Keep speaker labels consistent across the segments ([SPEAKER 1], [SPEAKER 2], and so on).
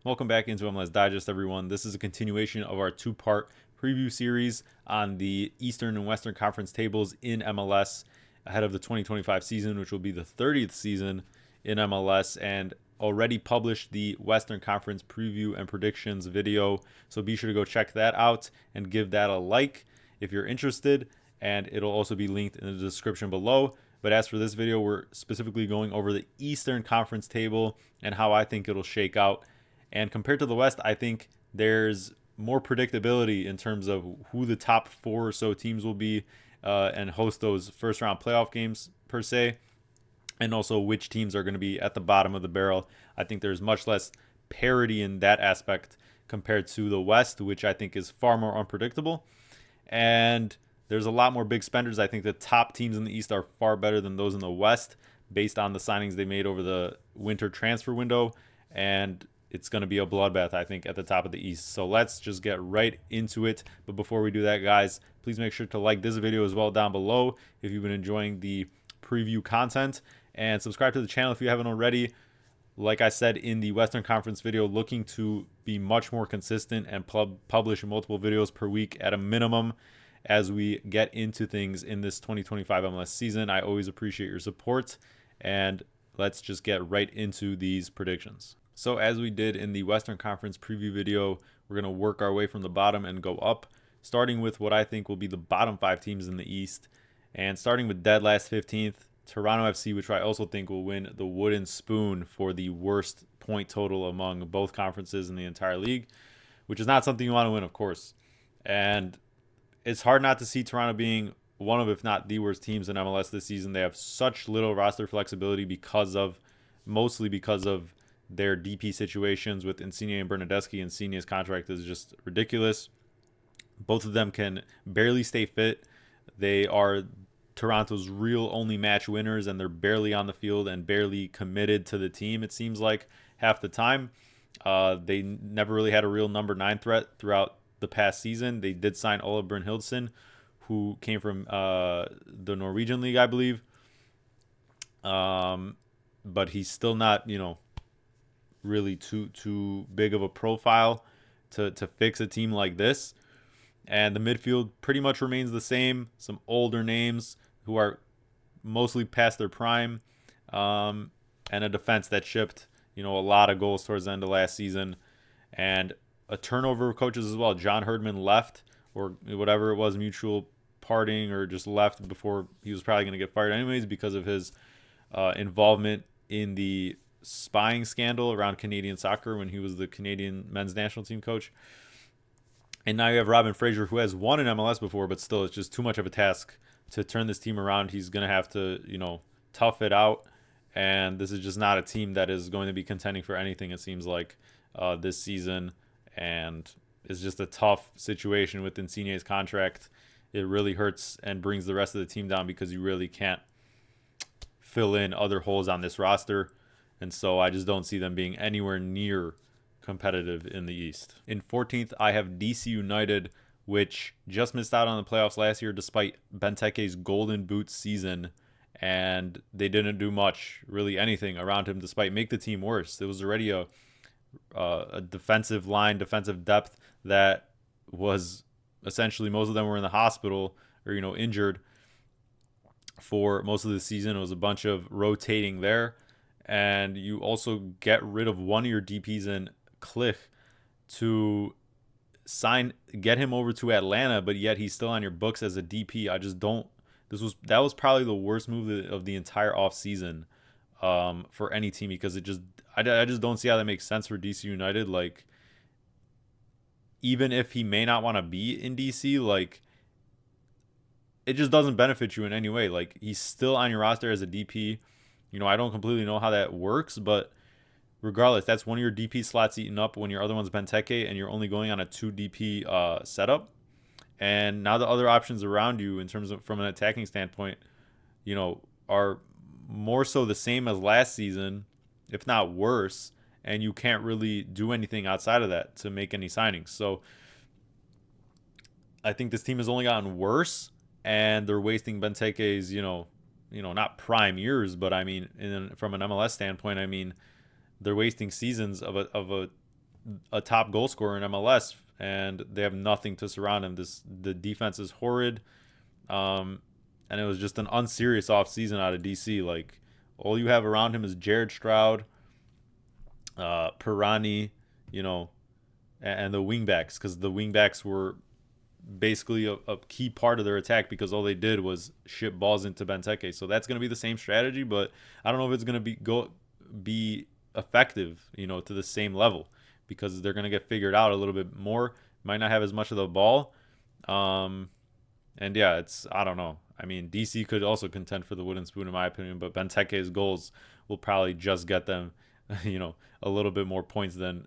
[SPEAKER 1] Welcome back into MLS Digest, everyone. This is a continuation of our two-part preview series on the Eastern and Western Conference tables in MLS ahead of the 2025 season, which will be the 30th season in MLS, and already published the Western Conference preview and predictions video. So be sure to go check that out and give that a like if you're interested, and it'll also be linked in the description below. But as for this video, we're specifically going over the Eastern Conference table and how I think it'll shake out. And compared to the West, I think there's more predictability in terms of who the top four or so teams will be and host those first round playoff games per se, and also which teams are going to be at the bottom of the barrel. I think there's much less parity in that aspect compared to the West, which I think is far more unpredictable. And there's a lot more big spenders. I think the top teams in the East are far better than those in the West based on the signings they made over the winter transfer window. And it's going to be a bloodbath, I think, at the top of the East. So let's just get right into it. But before we do that, guys, please make sure to like this video as well down below if you've been enjoying the preview content. And subscribe to the channel if you haven't already. Like I said in the Western Conference video, looking to be much more consistent and publish multiple videos per week at a minimum as we get into things in this 2025 MLS season. I always appreciate your support. And let's just get right into these predictions. So as we did in the Western Conference preview video, we're going to work our way from the bottom and go up, starting with what I think will be the bottom 5 teams in the East. And starting with dead last 15th, Toronto FC, which I also think will win the wooden spoon for the worst point total among both conferences in the entire league, which is not something you want to win, of course. And it's hard not to see Toronto being one of, if not the worst teams in MLS this season. They have such little roster flexibility mostly because of their DP situations with Insigne and Bernadeschi. Insigne's contract is just ridiculous. Both of them can barely stay fit. They are Toronto's real only match winners, and they're barely on the field and barely committed to the team, it seems like, half the time. They never really had a real number 9 threat throughout the past season. They did sign Ola Brynhildsen, who came from the Norwegian league, I believe. But he's still not, really too big of a profile to fix a team like this. And the midfield pretty much remains the same. Some older names who are mostly past their prime, and a defense that shipped a lot of goals towards the end of last season, and a turnover of coaches as well. John Herdman left, or whatever it was, mutual parting, or just left before he was probably going to get fired anyways because of his involvement in the spying scandal around Canadian soccer when he was the Canadian men's national team coach. And now you have Robin Fraser, who has won in MLS before, but still it's just too much of a task to turn this team around. He's going to have to, tough it out. And this is just not a team that is going to be contending for anything, it seems like, this season. And it's just a tough situation with Insigne's contract. It really hurts and brings the rest of the team down because you really can't fill in other holes on this roster. And so I just don't see them being anywhere near competitive in the East. In 14th, I have DC United, which just missed out on the playoffs last year despite Benteke's golden boot season. And they didn't do much, really anything around him, despite make the team worse. It was already a defensive line, defensive depth that was essentially, most of them were in the hospital or, injured for most of the season. It was a bunch of rotating there. And you also get rid of one of your DPs in Klich to get him over to Atlanta, but yet he's still on your books as a DP. I just don't. That was probably the worst move of the entire offseason for any team, because I just don't see how that makes sense for DC United. Like, even if he may not want to be in DC, like, it just doesn't benefit you in any way. Like, he's still on your roster as a DP. I don't completely know how that works, but regardless, that's one of your DP slots eaten up when your other one's Benteke and you're only going on a 2 DP setup. And now the other options around you in terms of from an attacking standpoint, are more so the same as last season, if not worse, and you can't really do anything outside of that to make any signings. So I think this team has only gotten worse, and they're wasting Benteke's, not prime years, but I mean, from an MLS standpoint, I mean, they're wasting seasons of a a top goal scorer in MLS, and they have nothing to surround him. The defense is horrid, and it was just an unserious offseason out of DC. Like, all you have around him is Jared Stroud, Pirani, you know, and the wingbacks, because the wingbacks were basically a key part of their attack because all they did was ship balls into Benteke. So that's going to be the same strategy, but I don't know if it's going to be effective, to the same level, because they're going to get figured out a little bit more. Might not have as much of the ball. And yeah, I don't know. I mean, DC could also contend for the wooden spoon in my opinion, but Benteke's goals will probably just get them, a little bit more points than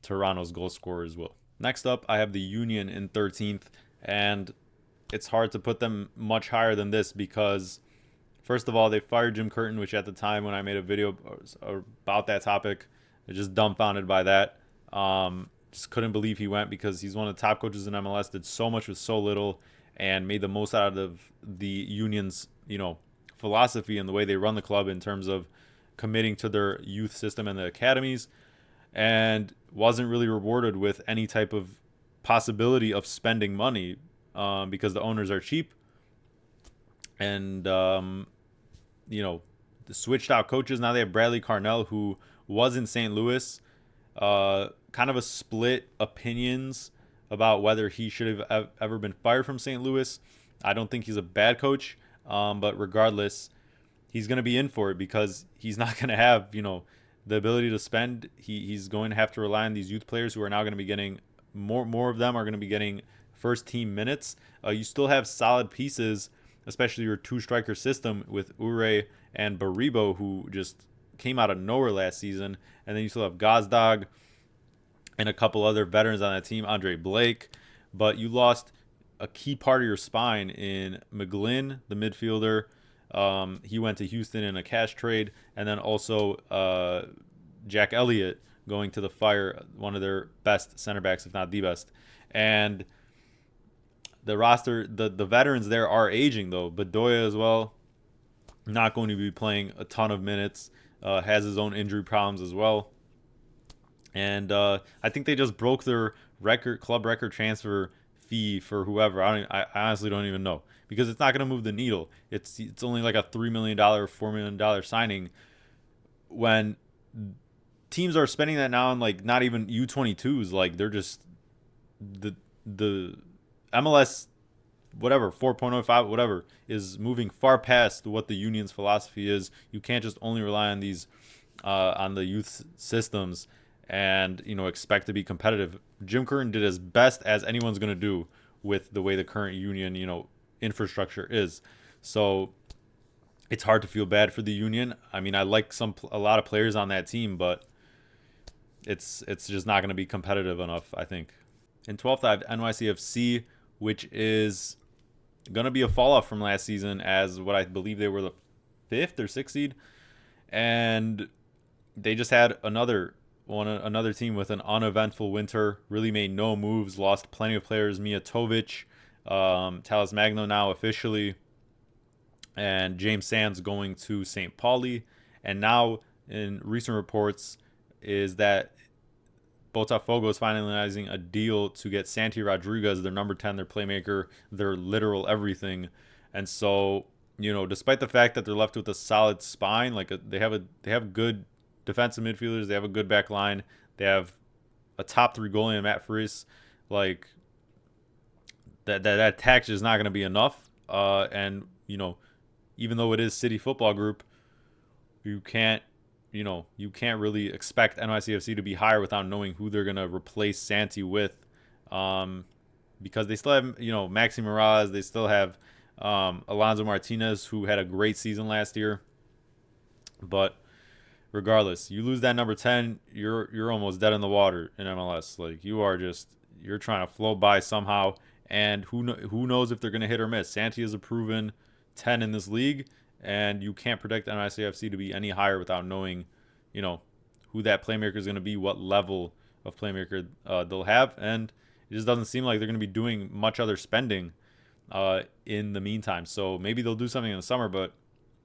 [SPEAKER 1] Toronto's goal scorers will. Next up, I have the Union in 13th, and it's hard to put them much higher than this because, first of all, they fired Jim Curtin, which at the time when I made a video about that topic, I was just dumbfounded by that. Just couldn't believe he went, because he's one of the top coaches in MLS, did so much with so little, and made the most out of the Union's, philosophy and the way they run the club in terms of committing to their youth system and the academies, and wasn't really rewarded with any type of possibility of spending money, because the owners are cheap, and the switched out coaches. Now they have Bradley Carnell, who was in St. Louis. Kind of a split opinions about whether he should have ever been fired from St. Louis. I don't think he's a bad coach, but regardless, he's going to be in for it because he's not going to have, the ability to spend. He's going to have to rely on these youth players who are now going to be getting more of them are going to be getting first team minutes. You still have solid pieces, especially your two striker system with Ure and Baribo, who just came out of nowhere last season. And then you still have Gazdag and a couple other veterans on that team, Andre Blake. But you lost a key part of your spine in McGlynn, the midfielder. He went to Houston in a cash trade, and then also Jack Elliott going to the Fire, one of their best center backs, if not the best. And the roster, the veterans there are aging though. Bedoya as well, not going to be playing a ton of minutes. Has his own injury problems as well. And I think they just broke their club record transfer fee for whoever. I honestly don't even know, because it's not going to move the needle. It's only like a $3 million, $4 million signing, when teams are spending that now on like not even U22s. Like, they're just the MLS whatever 4.05 whatever is moving far past what the Union's philosophy is. You can't just only rely on these on the youth systems and expect to be competitive. Jim Curtin did as best as anyone's going to do with the way the current Union infrastructure is. So it's hard to feel bad for the Union. I mean, I like a lot of players on that team, but it's just not going to be competitive enough, I think. In 12th, I have NYCFC, which is going to be a fall off from last season, as what I believe they were the 5th or 6th seed, and they just had another team with an uneventful winter. Really made no moves, lost plenty of players. Mijatovic, Talis Magno now officially, and James Sands going to St. Pauli. And now, in recent reports, is that Botafogo is finalizing a deal to get Santi Rodriguez, their number 10, their playmaker, their literal everything. And so, despite the fact that they're left with a solid spine, like they have good defensive midfielders, they have a good back line, they have a top 3 goalie in Matt Friis, like that tax is not going to be enough. And even though it is City Football Group, you can't really expect NYCFC to be higher without knowing who they're going to replace Santi with, because they still have Maxi Morales, they still have Alonso Martinez, who had a great season last year. But regardless, you lose that number 10, you're almost dead in the water in MLS. Like, you're trying to float by somehow, and who knows if they're going to hit or miss. Santi is a proven 10 in this league, and you can't predict NYCFC to be any higher without knowing, who that playmaker is going to be, what level of playmaker they'll have, and it just doesn't seem like they're going to be doing much other spending in the meantime. So maybe they'll do something in the summer, but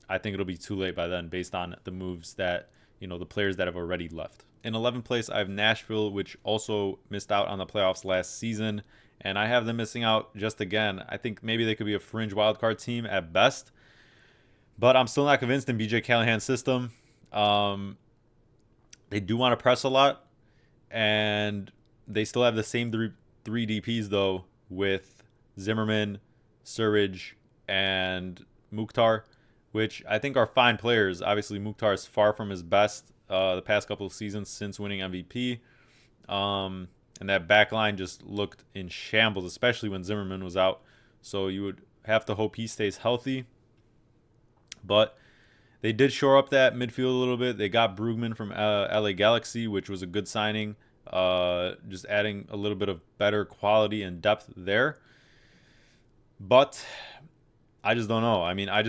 [SPEAKER 1] I think it'll be too late by then, based on the moves that the players that have already left. in 11th place, I have Nashville, which also missed out on the playoffs last season. And I have them missing out just again. I think maybe they could be a fringe wildcard team at best. But I'm still not convinced in BJ Callahan's system. They do want to press a lot. And they still have the same three DPs, though, with Zimmerman, Surridge, and Mukhtar, which I think are fine players. Obviously, Mukhtar is far from his best the past couple of seasons since winning MVP. And that back line just looked in shambles, especially when Zimmerman was out. So you would have to hope he stays healthy. But they did shore up that midfield a little bit. They got Brugman from LA Galaxy, which was a good signing. Just adding a little bit of better quality and depth there. But I just don't know. I mean, I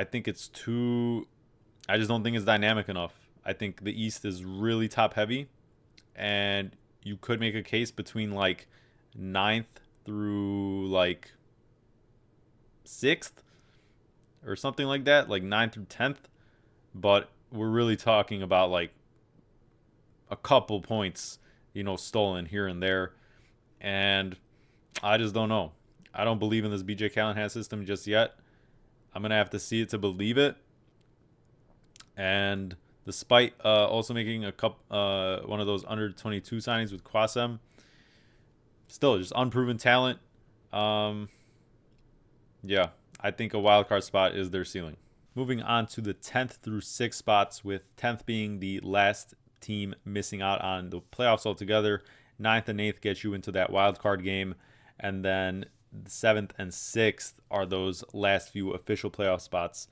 [SPEAKER 1] think it's too. I just don't think it's dynamic enough. I think the East is really top heavy, and you could make a case between like 9th through like 6th or something like that, like 9th through 10th. But we're really talking about like a couple points, stolen here and there. And I just don't know. I don't believe in this BJ Callahan system just yet. I'm going to have to see it to believe it. And despite also making one of those under 22 signings with Kwasem, still just unproven talent. Yeah, I think a wild card spot is their ceiling. Moving on to the 10th through 6th spots, with 10th being the last team missing out on the playoffs altogether. 9th and 8th get you into that wild card game. And then 7th and 6th are those last few official playoff spots.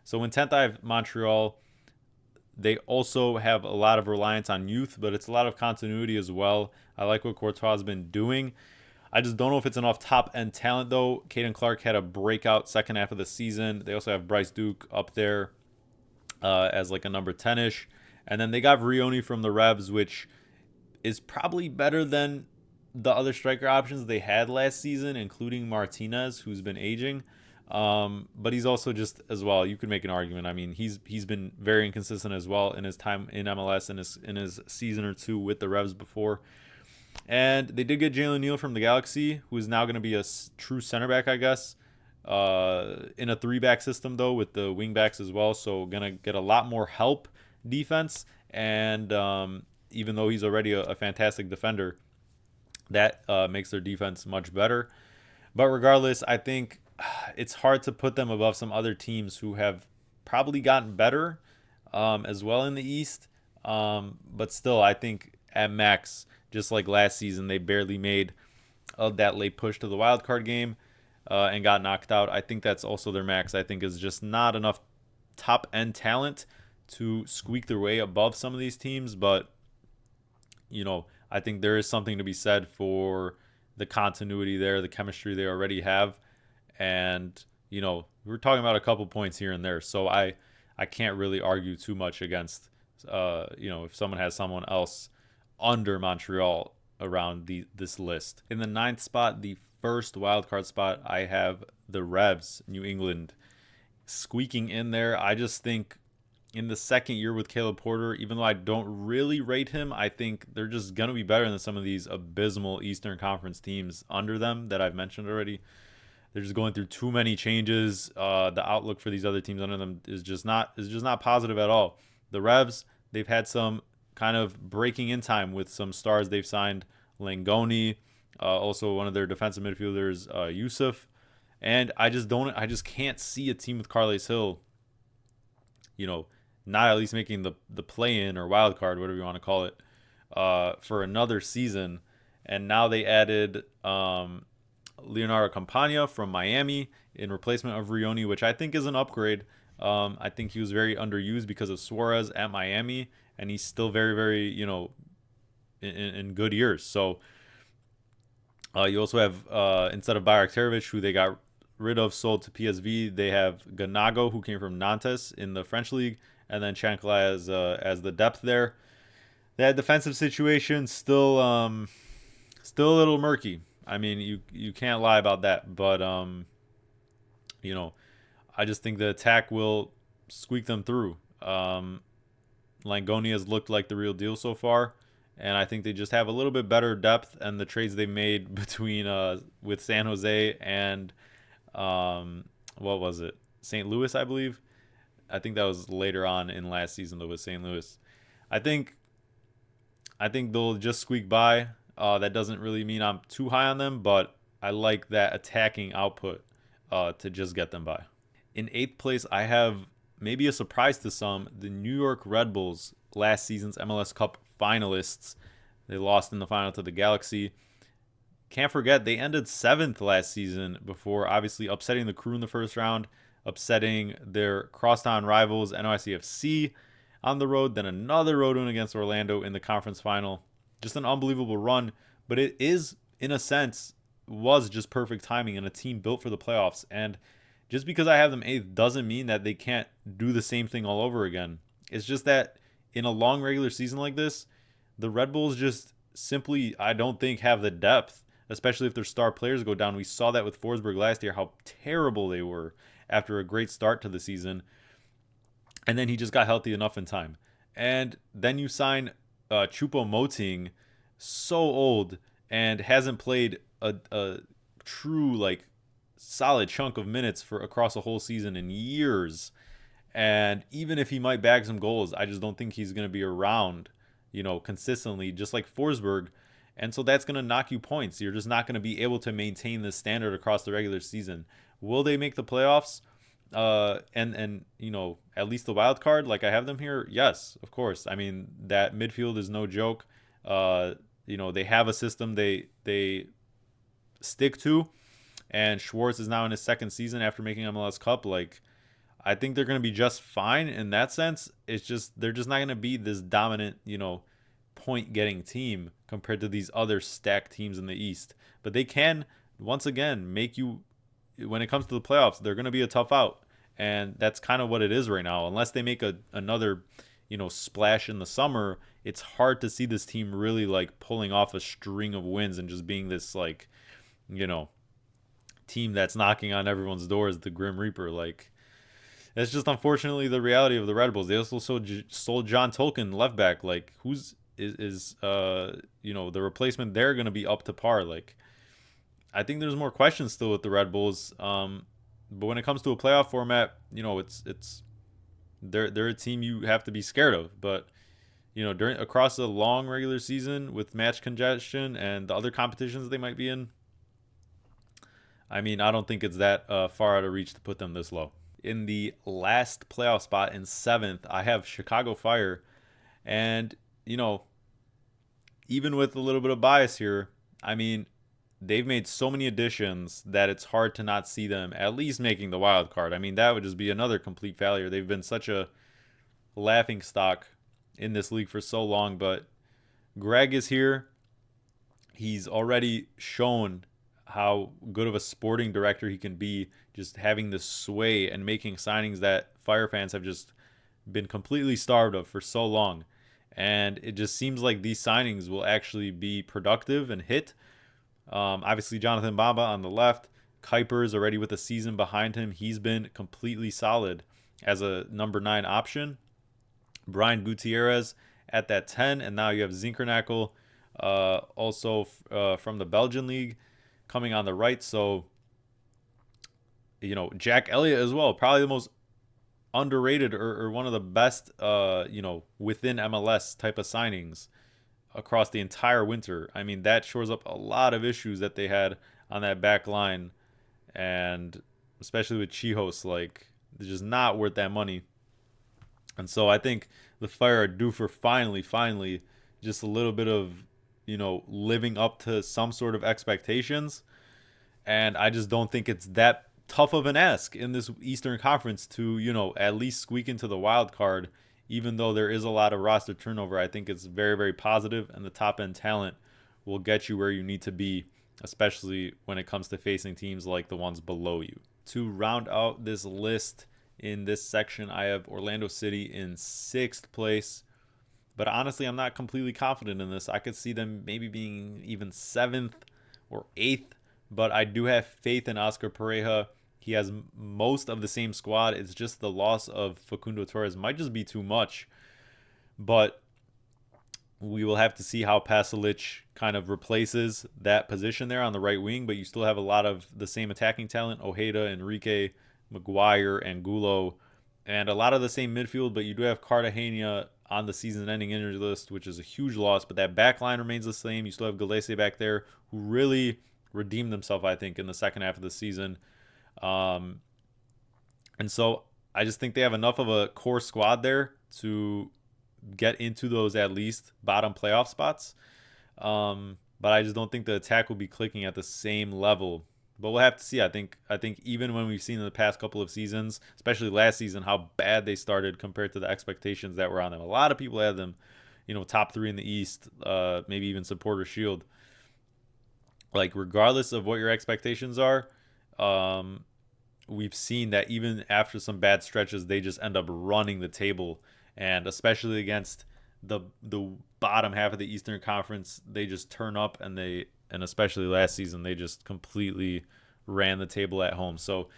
[SPEAKER 1] So in 10th, I have Montreal. They also have a lot of reliance on youth, but it's a lot of continuity as well. I like what Courtois has been doing. I just don't know if it's enough top-end talent, though. Caden Clark had a breakout second half of the season. They also have Bryce Duke up there as like a number 10-ish. And then they got Vrioni from the Revs, which is probably better than the other striker options they had last season, including Martinez, who's been aging. But he's also just as well. You could make an argument. I mean, he's been very inconsistent as well in his time in MLS and in his season or two with the Revs before. And they did get Jalen Neal from the Galaxy, who is now going to be a true center back, I guess, in a 3-back system, though, with the wing backs as well. So going to get a lot more help defense. And even though he's already a fantastic defender, that makes their defense much better. But regardless, I think it's hard to put them above some other teams who have probably gotten better as well in the East. But still, I think at max, just like last season, they barely made that late push to the wild card game and got knocked out. I think that's also their max. I think is just not enough top-end talent to squeak their way above some of these teams. But, I think there is something to be said for the continuity there, the chemistry they already have. And, we're talking about a couple points here and there. So I can't really argue too much against, if someone has someone else under Montreal around this list. In the 9th spot, the first wildcard spot, I have the Revs, New England, squeaking in there. I just think in the second year with Caleb Porter, even though I don't really rate him, I think they're just going to be better than some of these abysmal Eastern Conference teams under them that I've mentioned already. They're just going through too many changes. The outlook for these other teams under them is just not positive at all. The Revs, they've had some kind of breaking in time with some stars they've signed. Langoni, also one of their defensive midfielders, Yusuf. And I just can't see a team with Carles Hill, not at least making the play-in or wild card, whatever you want to call it, for another season. And now they added Leonardo Campagna from Miami in replacement of Vrioni, which I think is an upgrade. I think he was very underused because of Suarez at Miami, and he's still very, very, in good years. So you also have, instead of Bayraktarovic, who they got rid of, sold to PSV, they have Ganago, who came from Nantes in the French league, and then Chancla as the depth there. That defensive situation still a little murky. I mean, you can't lie about that, but I just think the attack will squeak them through. Langoni has looked like the real deal so far, and I think they just have a little bit better depth. And the trades they made between with San Jose and what was it, St. Louis, I believe. I think that was later on in last season though with St. Louis. I think I think they'll just squeak by. That doesn't really mean I'm too high on them, but I like that attacking output to just get them by. In eighth place, I have maybe a surprise to some, the New York Red Bulls, last season's MLS Cup finalists. They lost in the final to the Galaxy. Can't forget, they ended seventh last season before obviously upsetting the Crew in the first round, upsetting their crosstown rivals NYCFC on the road, then another road win against Orlando in the conference final. Just an unbelievable run, but it is, in a sense, was just perfect timing and a team built for the playoffs. And just because I have them eighth doesn't mean that they can't do the same thing all over again. It's just that in a long regular season like this, the Red Bulls just simply, I don't think, have the depth, especially if their star players go down. We saw that with Forsberg last year, how terrible they were after a great start to the season. And then he just got healthy enough in time. And then you sign Choupo-Moting, so old, and hasn't played a true, like, solid chunk of minutes for across a whole season in years. And even if he might bag some goals, I just don't think he's going to be around, consistently, just like Forsberg. And so that's going to knock you points. You're just not going to be able to maintain this standard across the regular season. Will they make the playoffs? And at least the wild card, like I have them here, yes, of course. I mean, that midfield is no joke. They have a system they stick to, and Schwartz is now in his second season after making MLS Cup. Like, I think they're going to be just fine in that sense. It's just they're just not going to be this dominant, point getting team compared to these other stacked teams in the East. But they can once again make you, when it comes to the playoffs, they're going to be a tough out. And that's kind of what it is right now. Unless they make another, splash in the summer, it's hard to see this team really like pulling off a string of wins and just being this like, team that's knocking on everyone's doors, the Grim Reaper. Like, that's just unfortunately the reality of the Red Bulls. They also sold John Tolkien, left back. Like, the replacement there going to be up to par? Like, I think there's more questions still with the Red Bulls. But when it comes to a playoff format, they're a team you have to be scared of. But across a long regular season with match congestion and the other competitions they might be in, I mean, I don't think it's that far out of reach to put them this low. In the last playoff spot in seventh, I have Chicago Fire, and even with a little bit of bias here, I mean, they've made so many additions that it's hard to not see them at least making the wild card. I mean, that would just be another complete failure. They've been such a laughing stock in this league for so long, but Greg is here. He's already shown how good of a sporting director he can be, just having this sway and making signings that Fire fans have just been completely starved of for so long. And it just seems like these signings will actually be productive and hit. Obviously, Jonathan Bamba on the left. Kuiper's already with a season behind him. He's been completely solid as a number 9 option. Brian Gutierrez at that 10. And now you have Zinkernakel, also from the Belgian league, coming on the right. So, Jack Elliott as well. Probably the most underrated or one of the best, within MLS type of signings across the entire winter. I mean, that shores up a lot of issues that they had on that back line, and especially with Chihos, like, they're just not worth that money. And so I think the Fire are due for finally just a little bit of, living up to some sort of expectations. And I just don't think it's that tough of an ask in this Eastern Conference to, at least squeak into the wild card. Even though there is a lot of roster turnover, I think it's very, very positive, and the top-end talent will get you where you need to be, especially when it comes to facing teams like the ones below you. To round out this list in this section, I have Orlando City in 6th place. But honestly, I'm not completely confident in this. I could see them maybe being even 7th or 8th, but I do have faith in Oscar Pareja. He has most of the same squad. It's just the loss of Facundo Torres might just be too much. but we will have to see how Pasalic kind of replaces that position there on the right wing. But you still have a lot of the same attacking talent: Ojeda, Enrique, Maguire, Angulo, and a lot of the same midfield. But you do have Cartagena on the season-ending injury list, which is a huge loss. But that back line remains the same. You still have Galese back there, who really redeemed himself, I think, in the second half of the season. Um, and so I just think they have enough of a core squad there to get into those at least bottom playoff spots. But I just don't think the attack will be clicking at the same level. But we'll have to see. I think even when we've seen in the past couple of seasons, especially last season, how bad they started compared to the expectations that were on them. A lot of people had them, top three in the East, maybe even Supporter Shield. Like regardless of what your expectations are, um, we've seen that even after some bad stretches, they just end up running the table, and especially against the bottom half of the Eastern Conference, they just turn up and especially last season they just completely ran the table at home. So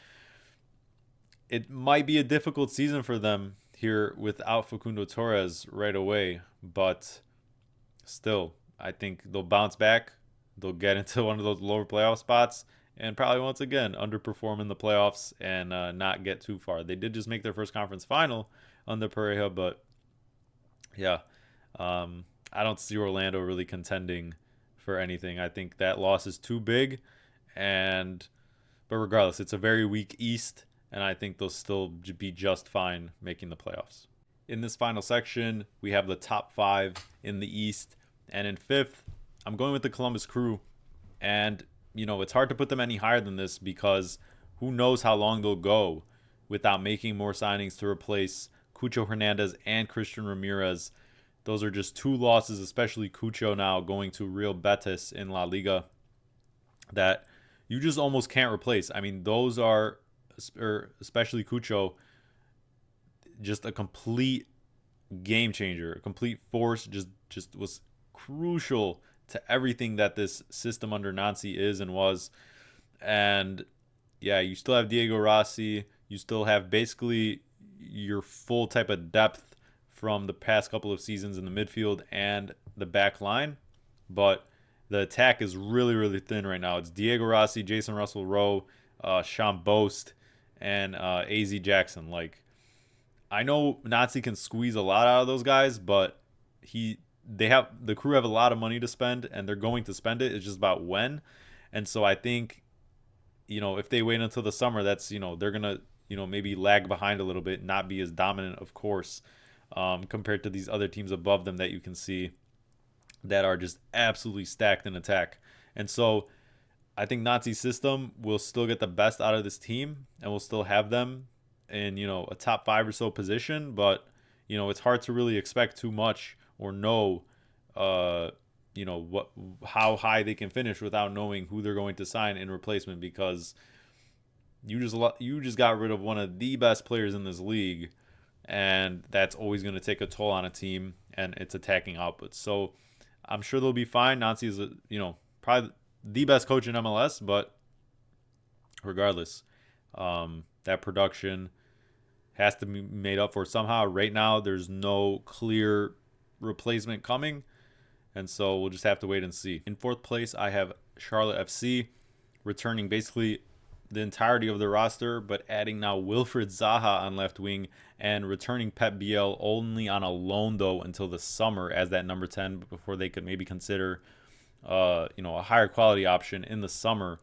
[SPEAKER 1] it might be a difficult season for them here without Facundo Torres right away, but still, I think they'll bounce back. They'll get into one of those lower playoff spots and probably once again underperform in the playoffs and not get too far. They did just make their first conference final under Pareja, but yeah, I don't see Orlando really contending for anything. I think that loss is too big, and but regardless, it's a very weak East, and I think they'll still be just fine making the playoffs. In this final section, we have the top five in the East, and in fifth, I'm going with the Columbus Crew, and it's hard to put them any higher than this because who knows how long they'll go without making more signings to replace Cucho Hernandez and Christian Ramirez. Those are just two losses, especially Cucho now going to Real Betis in La Liga, that you just almost can't replace. I mean, those are, especially Cucho, just a complete game changer, a complete force, just was crucial to everything that this system under Nancy is and was. And yeah, you still have Diego Rossi. You still have basically your full type of depth from the past couple of seasons in the midfield and the back line. But the attack is really, really thin right now. It's Diego Rossi, Jason Russell-Rowe, Sean Boast, and AZ Jackson. Like, I know Nazi can squeeze a lot out of those guys, but the Crew have a lot of money to spend, and they're going to spend it. It's just about when. And so I think, if they wait until the summer, that's they're gonna maybe lag behind a little bit, not be as dominant, of course, compared to these other teams above them that you can see that are just absolutely stacked in attack. And so I think Nazi's system will still get the best out of this team, and will still have them in a top five or so position. But it's hard to really expect too much or know how high they can finish without knowing who they're going to sign in replacement, because you just got rid of one of the best players in this league, and that's always going to take a toll on a team and its attacking output. So I'm sure they'll be fine. Nancy is probably the best coach in MLS, but regardless, that production has to be made up for somehow. Right now, there's no clear replacement coming, and so we'll just have to wait and see. In fourth place, I have Charlotte FC, returning basically the entirety of the roster, but adding now Wilfred Zaha on left wing and returning Pep Biel only on a loan though until the summer as that number 10 before they could maybe consider a higher quality option in the summer.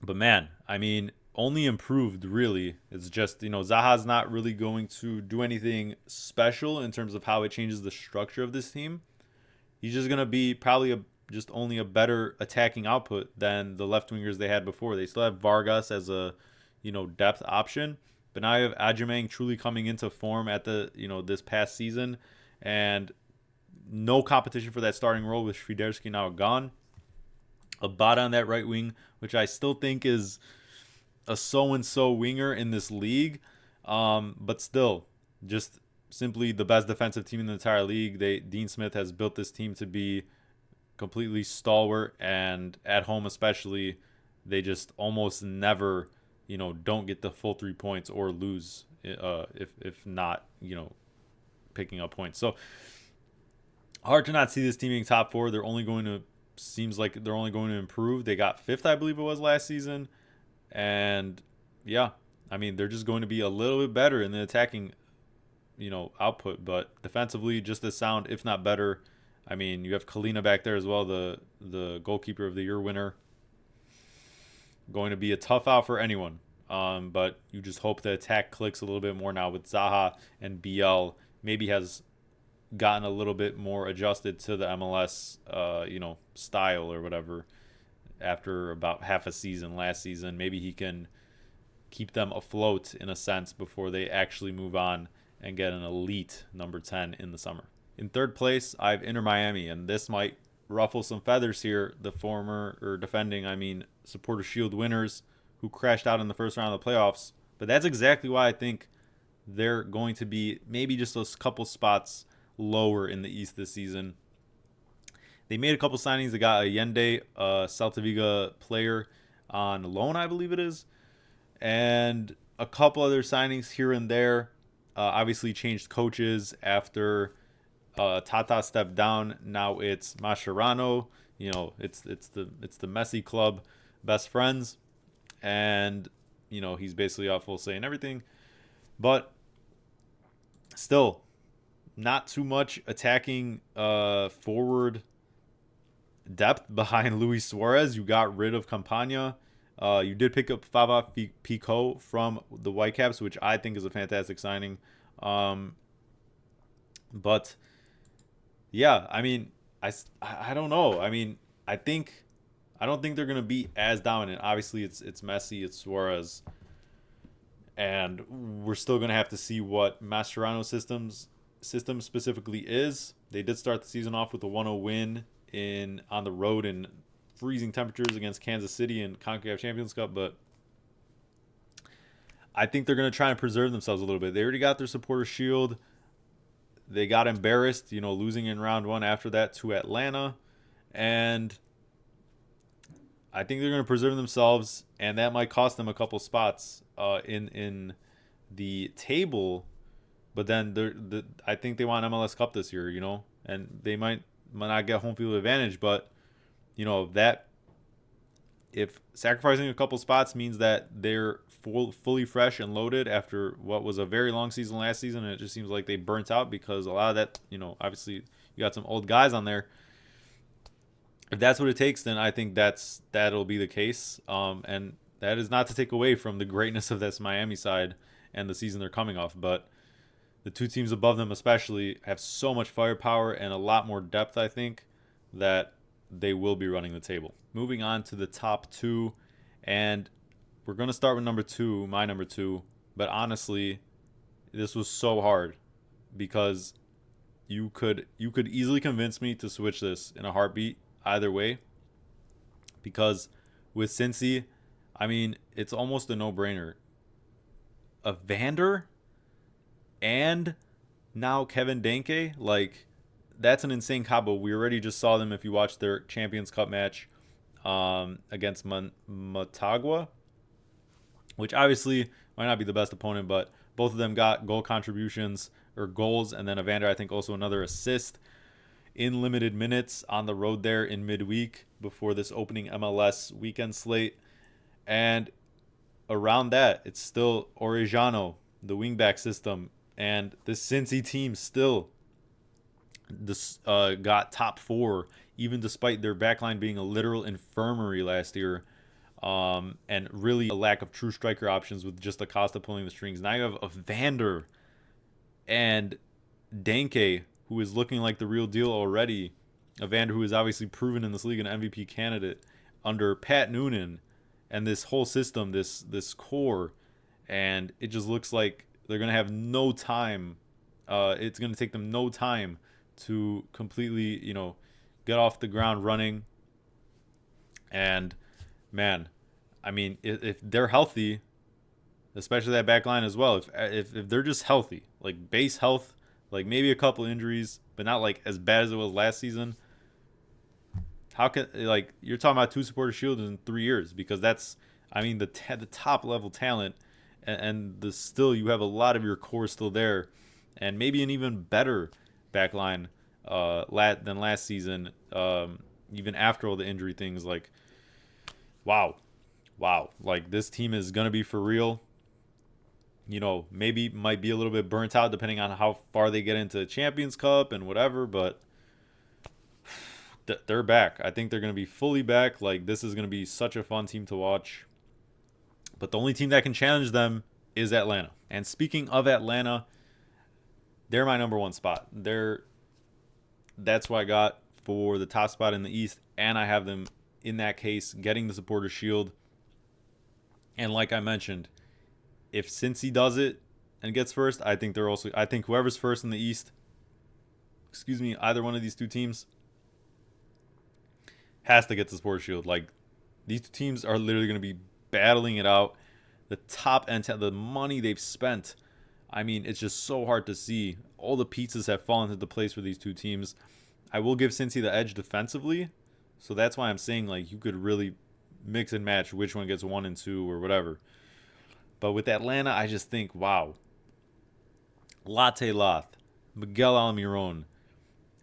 [SPEAKER 1] But man, I mean, only improved really. It's just, Zaha's not really going to do anything special in terms of how it changes the structure of this team. He's just going to be probably just only a better attacking output than the left wingers they had before. They still have Vargas as a, depth option, but now you have Adjumang truly coming into form at the, this past season, and no competition for that starting role with Swiderski now gone. Abada on that right wing, which I still think is a so-and-so winger in this league, but still, just simply the best defensive team in the entire league. Dean Smith has built this team to be completely stalwart, and at home especially, they just almost never, don't get the full 3 points or lose if not, picking up points. So hard to not see this team being top 4. Seems like they're only going to improve. They got 5th, I believe it was last season. And yeah, I mean, they're just going to be a little bit better in the attacking, output, but defensively just as sound, if not better. I mean, you have Kalina back there as well, the goalkeeper of the year winner. Going to be a tough out for anyone. But you just hope the attack clicks a little bit more now with Zaha, and BL maybe has gotten a little bit more adjusted to the MLS, style or whatever after about half a season last season. Maybe he can keep them afloat in a sense before they actually move on and get an elite number 10 in the summer. In third place, I have Inter Miami, and this might ruffle some feathers here. The defending Supporter Shield winners who crashed out in the first round of the playoffs. But that's exactly why I think they're going to be maybe just a couple spots lower in the East this season. They made a couple signings. They got Allende, a Celta Vigo player on loan, I believe it is, and a couple other signings here and there. Obviously changed coaches after Tata stepped down. Now it's Mascherano. It's the Messi club best friends, and he's basically off full say and everything. But still, not too much attacking forward depth behind Luis Suarez. You got rid of Campagna. You did pick up Fava Pico from the Whitecaps, which I think is a fantastic signing. But yeah, I mean, I don't know. I mean, I don't think they're gonna be as dominant. Obviously, it's Messi, it's Suarez, and we're still gonna have to see what Mascherano system specifically is. They did start the season off with a 1-0 win on the road in freezing temperatures against Kansas City in CONCACAF Champions Cup, but I think they're going to try and preserve themselves a little bit. They already got their Supporter Shield. They got embarrassed, losing in round 1 after that to Atlanta, and I think they're going to preserve themselves, and that might cost them a couple spots in the table. But then I think they want MLS Cup this year, and they might not get home field advantage, but if sacrificing a couple spots means that they're fully fresh and loaded after what was a very long season last season, and it just seems like they burnt out because a lot of that, obviously you got some old guys on there. If that's what it takes, then I think that'll be the case. And that is not to take away from the greatness of this Miami side and the season they're coming off, but the two teams above them especially have so much firepower and a lot more depth, I think, that they will be running the table. Moving on to the top 2, and we're going to start with my number 2, but honestly, this was so hard because you could easily convince me to switch this in a heartbeat either way, because with Cincy, I mean, it's almost a no-brainer. Evander and now Kevin Danke, that's an insane combo. We already just saw them if you watched their Champions Cup match against Motagua, which obviously might not be the best opponent, but both of them got goals, and then Evander, I think, also another assist in limited minutes on the road there in midweek before this opening MLS weekend slate. And around that, it's still Orejano, the wingback system, and the Cincy team still got top 4, even despite their backline being a literal infirmary last year, and really a lack of true striker options with just Acosta pulling the strings. Now you have Evander and Danke, who is looking like the real deal already. Evander, who is obviously proven in this league an MVP candidate under Pat Noonan, and this whole system, this core, and it just looks like they're going to have no time. It's going to take them no time to completely, get off the ground running. And, man, I mean, if they're healthy, especially that back line as well, if they're just healthy, like base health, like maybe a couple injuries, but not like as bad as it was last season, how can, you're talking about 2 Supporter Shields in 3 years, because that's, I mean, the top level talent, and still you have a lot of your core still there, and maybe an even better back line than last season, even after all the injury things. Like, wow. Wow. Like, this team is going to be for real. Maybe might be a little bit burnt out depending on how far they get into the Champions Cup and whatever, but they're back. I think they're going to be fully back. Like, this is going to be such a fun team to watch. But the only team that can challenge them is Atlanta. And speaking of Atlanta, they're my number one spot. That's what I got for the top spot in the East, and I have them in that case getting the Supporters Shield. And like I mentioned, if Cincy does it and gets first, I think whoever's first in the East, either one of these two teams has to get the Supporters Shield. Like, these two teams are literally going to be battling it out. The top end, the money they've spent, I mean, it's just so hard to see. All the pieces have fallen into place for these two teams. I will give Cincy the edge defensively, so that's why I'm saying, like, you could really mix and match which one gets 1 and 2 or whatever. But with Atlanta, I just think, wow. Latte Loth, Miguel Almiron.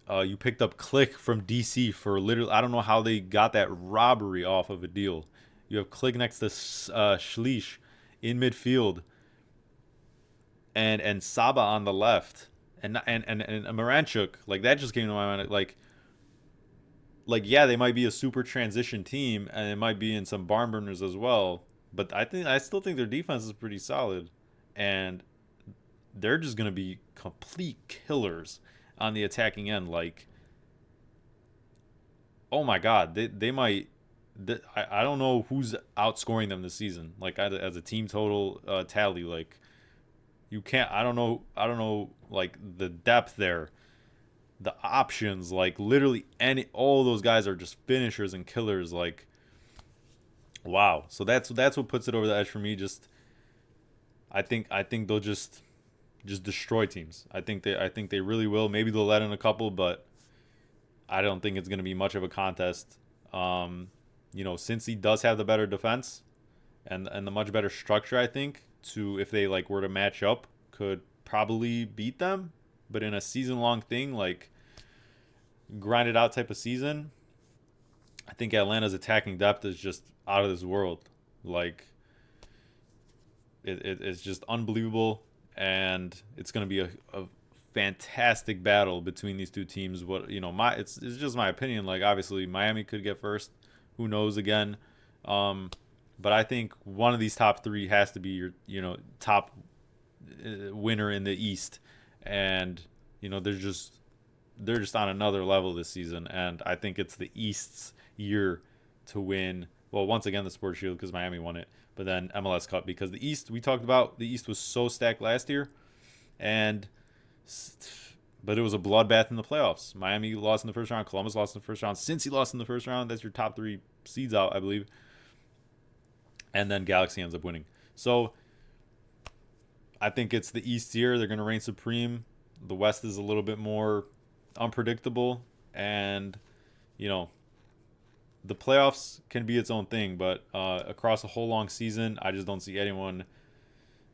[SPEAKER 1] You picked up Click from DC for literally, I don't know how they got that robbery off of a deal. You have Click next to Schleich in midfield, and Saba on the left, and Maranchuk. Like, that just came to my mind. Like, yeah, they might be a super transition team, and it might be in some barn burners as well. But I still think their defense is pretty solid, and they're just gonna be complete killers on the attacking end. Like, oh my God, they might. I don't know who's outscoring them this season. Like, as a team total tally, like, you can't. I don't know. Like, the depth there, the options. Like, literally all those guys are just finishers and killers. Like, wow. So that's what puts it over the edge for me. Just, I think they'll just destroy teams. I think they really will. Maybe they'll let in a couple, but I don't think it's going to be much of a contest. Since he does have the better defense and the much better structure, I think, to, if they like were to match up, could probably beat them. But in a season-long thing, like grinded out type of season, I think Atlanta's attacking depth is just out of this world. Like, it's just unbelievable, and it's going to be a fantastic battle between these two teams. It's just my opinion. Like, obviously Miami could get first. Who knows again? But I think one of these top three has to be your top winner in the East, and they're just on another level this season, and I think it's the East's year to win. Well, once again, the Sports Shield, because Miami won it, but then MLS Cup, because the East, we talked about, the East was so stacked last year, but it was a bloodbath in the playoffs. Miami lost in the first round. Columbus lost in the first round. Cincy lost in the first round. That's your top three seeds out, I believe. And then Galaxy ends up winning. So I think it's the East year. They're going to reign supreme. The West is a little bit more unpredictable. And, the playoffs can be its own thing. But across a whole long season, I just don't see anyone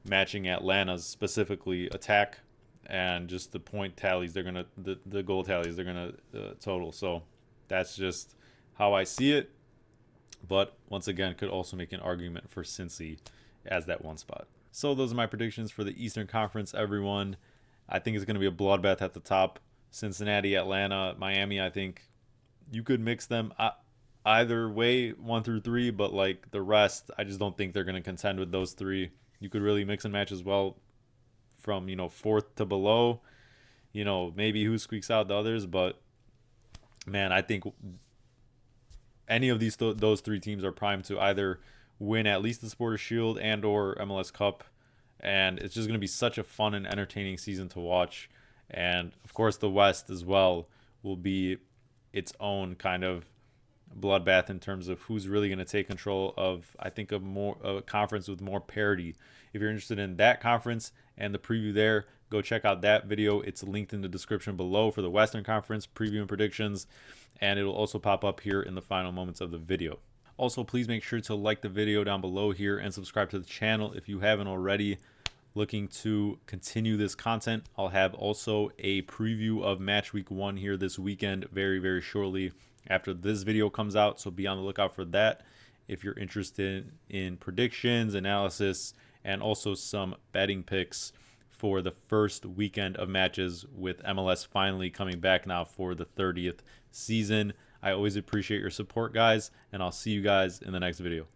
[SPEAKER 1] matching Atlanta's specifically attack and just the point tallies the goal tallies they're gonna total. So that's just how I see it. But once again, could also make an argument for Cincy as that one spot. So those are my predictions for the Eastern Conference, everyone. I think it's going to be a bloodbath at the top. Cincinnati, Atlanta, Miami, I think you could mix them either way, 1 through 3, but like the rest, I just don't think they're going to contend with those three. You could really mix and match as well from, 4th to below. Maybe who squeaks out the others, but man, I think any of those three teams are primed to either win at least the Supporters Shield and or MLS Cup, and it's just going to be such a fun and entertaining season to watch. And of course, the West as well will be its own kind of bloodbath in terms of who's really going to take control of, I think, a conference with more parity. If you're interested in that conference and the preview there, go check out that video. It's linked in the description below for the Western Conference preview and predictions, and it'll also pop up here in the final moments of the video. Also, please make sure to like the video down below here and subscribe to the channel if you haven't already. looking to continue this content. I'll have also a preview of match week 1 here this weekend very, very shortly after this video comes out. So be on the lookout for that if you're interested in predictions, analysis, and also some betting picks for the first weekend of matches with MLS finally coming back now for the 30th season. I always appreciate your support, guys, and I'll see you guys in the next video.